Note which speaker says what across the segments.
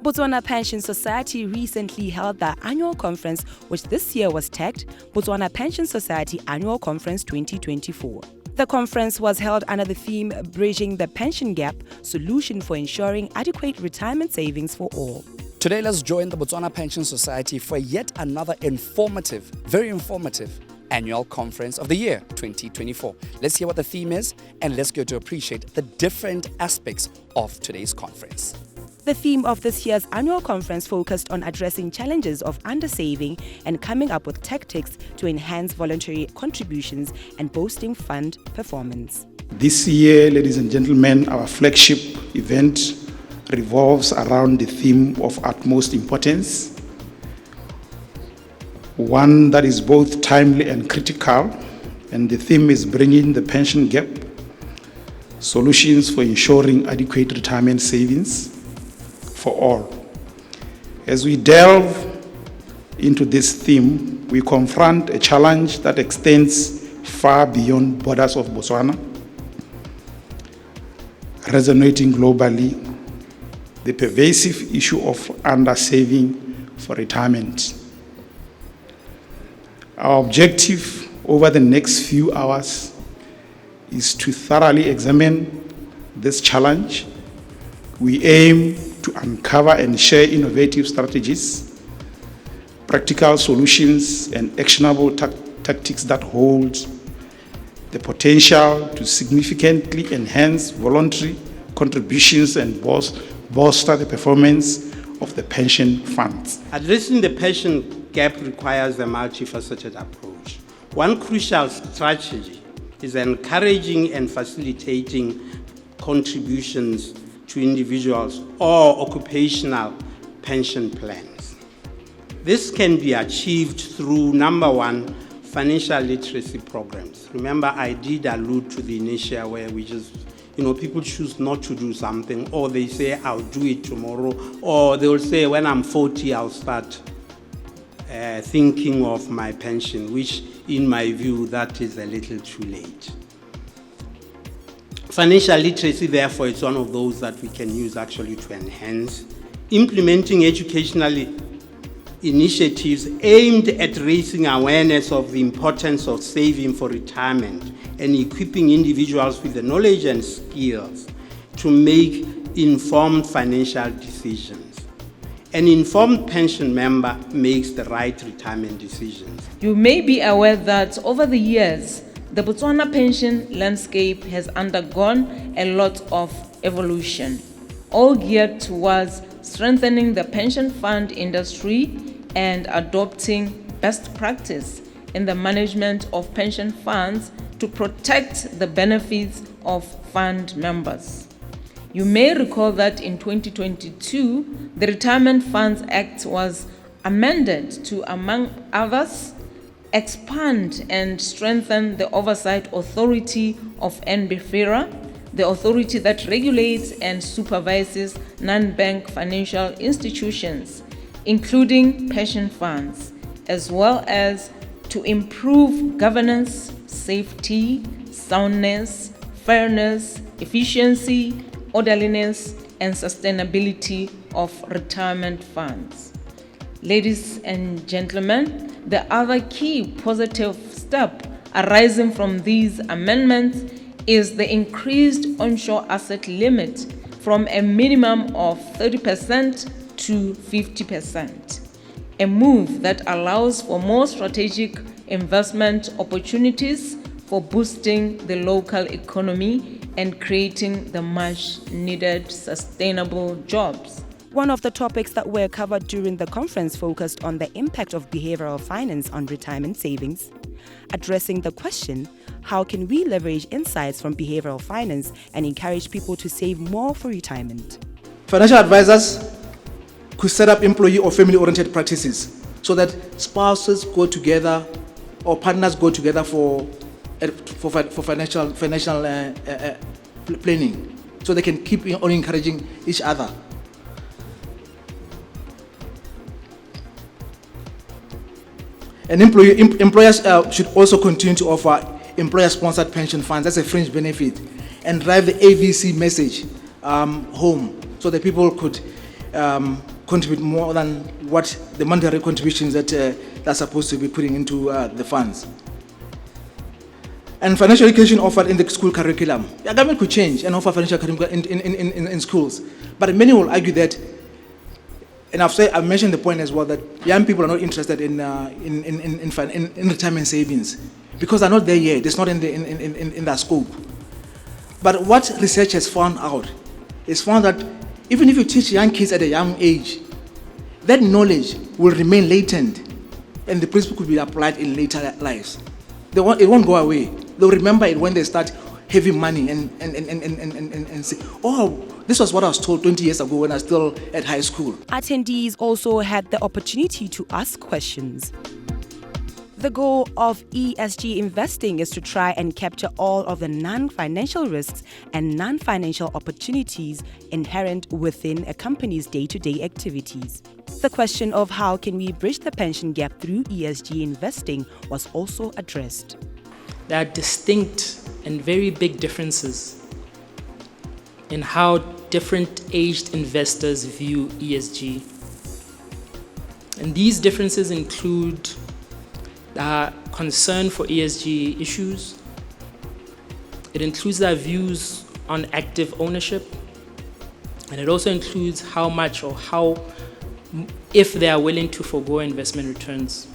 Speaker 1: Botswana Pension Society recently held their annual conference, which this year was tagged Botswana Pension Society Annual Conference 2024. The conference was held under the theme Bridging the Pension Gap, Solution for Ensuring Adequate Retirement Savings for All.
Speaker 2: Today, let's join the Botswana Pension Society for yet another very informative annual conference of the year 2024. Let's hear what the theme is and let's go to appreciate the different aspects of today's conference.
Speaker 1: The theme of this year's annual conference focused on addressing challenges of undersaving and coming up with tactics to enhance voluntary contributions and boosting fund performance.
Speaker 3: This year, ladies and gentlemen, our flagship event revolves around the theme of utmost importance, one that is both timely and critical, and the theme is bringing the pension gap, solutions for ensuring adequate retirement savings for all. As we delve into this theme, we confront a challenge that extends far beyond borders of Botswana, resonating globally, the pervasive issue of undersaving for retirement. Our objective over the next few hours is to thoroughly examine this challenge. We aim to uncover and share innovative strategies, practical solutions, and actionable tactics that hold the potential to significantly enhance voluntary contributions and bolster the performance of the pension funds.
Speaker 4: Addressing the pension gap requires a multifaceted approach. One crucial strategy is encouraging and facilitating contributions to individuals or occupational pension plans. This can be achieved through, number one, financial literacy programs. Remember, I did allude to the inertia where people choose not to do something, or they say, I'll do it tomorrow, or they will say, when I'm 40, I'll start thinking of my pension, which in my view, that is a little too late. Financial literacy, therefore, is one of those that we can use actually to enhance. Implementing educational initiatives aimed at raising awareness of the importance of saving for retirement and equipping individuals with the knowledge and skills to make informed financial decisions. An informed pension member makes the right retirement decisions.
Speaker 5: You may be aware that over the years, the Botswana pension landscape has undergone a lot of evolution, all geared towards strengthening the pension fund industry and adopting best practice in the management of pension funds to protect the benefits of fund members. You may recall that in 2022, the Retirement Funds Act was amended to, among others, expand and strengthen the oversight authority of NBFIRA, the authority that regulates and supervises non-bank financial institutions, including pension funds, as well as to improve governance, safety, soundness, fairness, efficiency, orderliness, and sustainability of retirement funds. Ladies and gentlemen, the other key positive step arising from these amendments is the increased onshore asset limit from a minimum of 30% to 50%, a move that allows for more strategic investment opportunities for boosting the local economy and creating the much needed sustainable jobs.
Speaker 1: One of the topics that were covered during the conference focused on the impact of behavioral finance on retirement savings, addressing the question, how can we leverage insights from behavioral finance and encourage people to save more for retirement?
Speaker 6: Financial advisors could set up employee or family-oriented practices so that spouses go together or partners go together for financial planning, so they can keep on encouraging each other. And employers should also continue to offer employer-sponsored pension funds. That's a fringe benefit, and drive the AVC message home so that people could contribute more than what the monetary contributions that they're supposed to be putting into the funds. And financial education offered in the school curriculum. The government could change and offer financial curriculum in schools. But many will argue that, and I've mentioned the point as well, that young people are not interested in retirement savings because they're not there yet. It's not in their scope. But what research has found out is found that even if you teach young kids at a young age, that knowledge will remain latent and the principle could be applied in later lives. It won't go away. They'll remember it when they start having money and say, oh, this was what I was told 20 years ago when I was still at high school.
Speaker 1: Attendees also had the opportunity to ask questions. The goal of ESG investing is to try and capture all of the non-financial risks and non-financial opportunities inherent within a company's day-to-day activities. The question of how can we bridge the pension gap through ESG investing was also addressed.
Speaker 7: There are distinct and very big differences in how different aged investors view ESG. And these differences include concern for ESG issues. It includes their views on active ownership. And it also includes how much or how, if they are willing to forego investment returns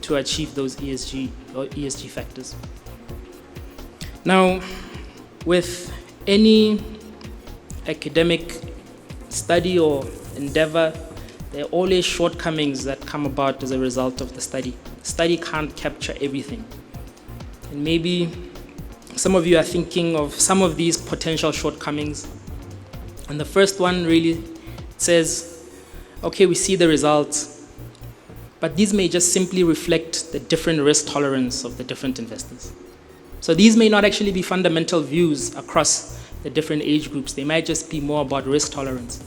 Speaker 7: to achieve those ESG factors. Now, with any academic study or endeavor, there are always shortcomings that come about as a result of the study. Study can't capture everything. And maybe some of you are thinking of some of these potential shortcomings. And the first one really says, okay, we see the results, but these may just simply reflect the different risk tolerance of the different investors. So these may not actually be fundamental views across the different age groups. They might just be more about risk tolerance.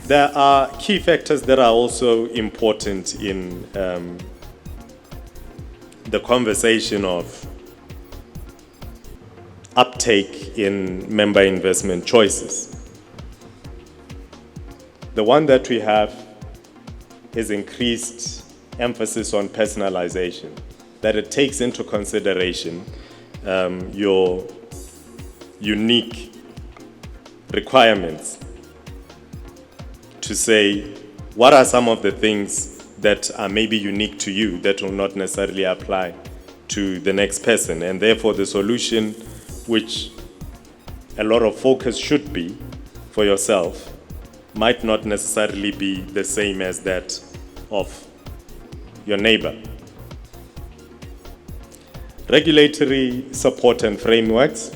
Speaker 8: There are key factors that are also important in the conversation of uptake in member investment choices. The one that we have is increased emphasis on personalization, that it takes into consideration your unique requirements to say, what are some of the things that are maybe unique to you that will not necessarily apply to the next person? And therefore the solution, which a lot of focus should be for yourself, might not necessarily be the same as that of your neighbor. Regulatory support and frameworks.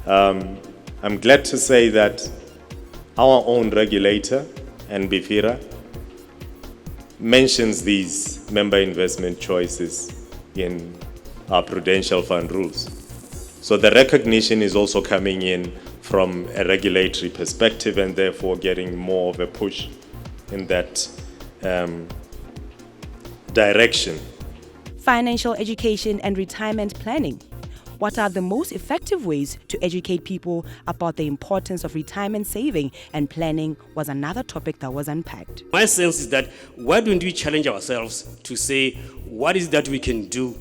Speaker 8: I'm glad to say that our own regulator, NBFIRA, mentions these member investment choices in our prudential fund rules. So the recognition is also coming in from a regulatory perspective and therefore getting more of a push in that direction.
Speaker 1: Financial education and retirement planning. What are the most effective ways to educate people about the importance of retirement saving and planning was another topic that was unpacked.
Speaker 9: My sense is that why don't we challenge ourselves to say what is that we can do,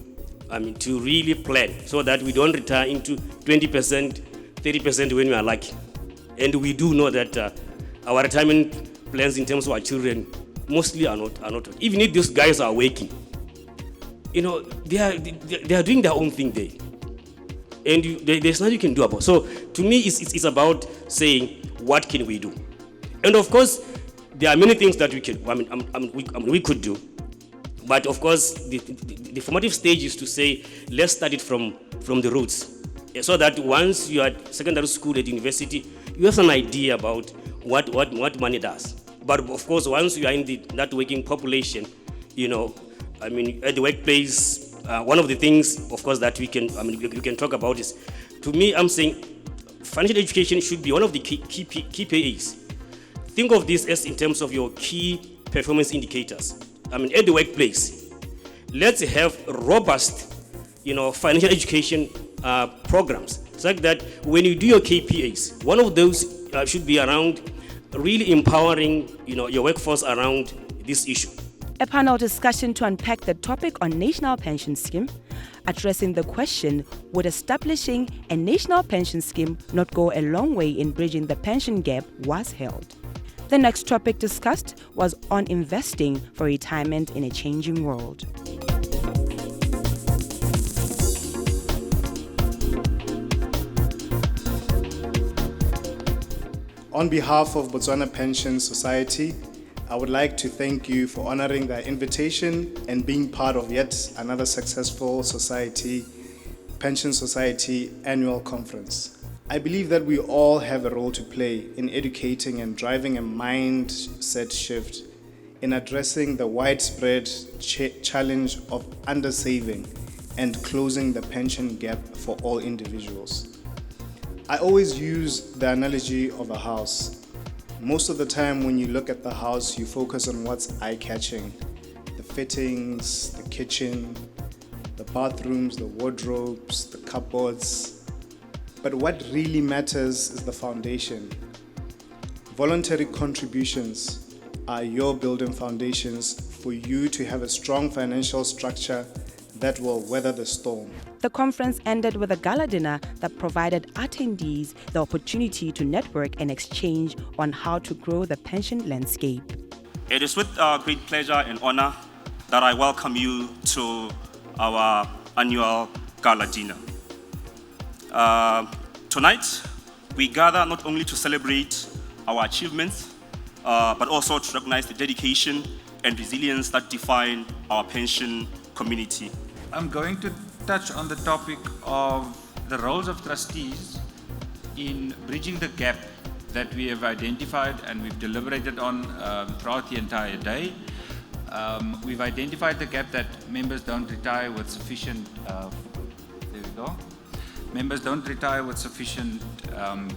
Speaker 9: to really plan so that we don't retire into 20%, 30% when we are lucky. And we do know that our retirement plans in terms of our children mostly are not. Even if those guys are working, they are doing their own thing there. And there's nothing you can do about it. So to me, it's about saying, what can we do? And of course, there are many things that we can. We could do. But of course, the formative stage is to say, let's start it from the roots, so that once you are at secondary school, at university, you have an idea about what money does. But of course, once you are in that working population, at the workplace. One of the things, of course, that we can talk about is, to me, I'm saying financial education should be one of the key KPIs. Think of this as in terms of your key performance indicators. At the workplace, let's have robust, financial education programs. It's like that when you do your KPIs, one of those should be around really empowering, your workforce around this issue.
Speaker 1: A panel discussion to unpack the topic on national pension scheme, addressing the question, would establishing a national pension scheme not go a long way in bridging the pension gap, was held. The next topic discussed was on investing for retirement in a changing world.
Speaker 10: On behalf of Botswana Pension Society, I would like to thank you for honoring the invitation and being part of yet another successful Pension Society annual conference. I believe that we all have a role to play in educating and driving a mindset shift in addressing the widespread challenge of undersaving and closing the pension gap for all individuals. I always use the analogy of a house. Most of the time when you look at the house, you focus on what's eye-catching. The fittings, the kitchen, the bathrooms, the wardrobes, the cupboards. But what really matters is the foundation. Voluntary contributions are your building foundations for you to have a strong financial structure that will weather the storm.
Speaker 1: The conference ended with a gala dinner that provided attendees the opportunity to network and exchange on how to grow the pension landscape.
Speaker 11: It is with great pleasure and honor that I welcome you to our annual gala dinner. Tonight, we gather not only to celebrate our achievements, but also to recognize the dedication and resilience that define our pension community.
Speaker 12: I'm going to touch on the topic of the roles of trustees in bridging the gap that we have identified and we've deliberated on throughout the entire day. We've identified the gap that members don't retire with sufficient, members don't retire with sufficient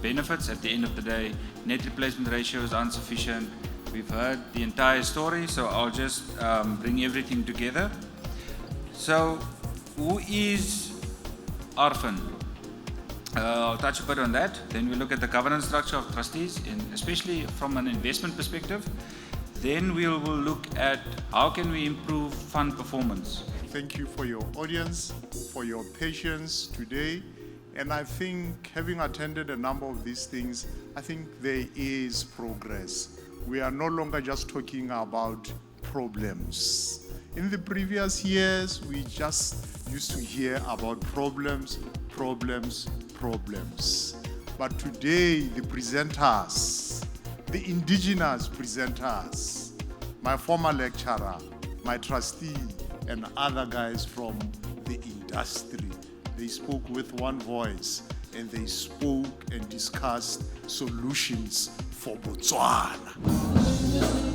Speaker 12: benefits. At the end of the day, net replacement ratio is insufficient. We've heard the entire story, so I'll just bring everything together. So, who is orphan? I'll touch a bit on that. Then we look at the governance structure of trustees, especially from an investment perspective. Then we will look at how can we improve fund performance.
Speaker 13: Thank you for your audience, for your patience today. And I think having attended a number of these things, I think there is progress. We are no longer just talking about problems. In the previous years, we just used to hear about problems. But today, the presenters, the indigenous presenters, my former lecturer, my trustee, and other guys from the industry, they spoke with one voice and they spoke and discussed solutions for Botswana.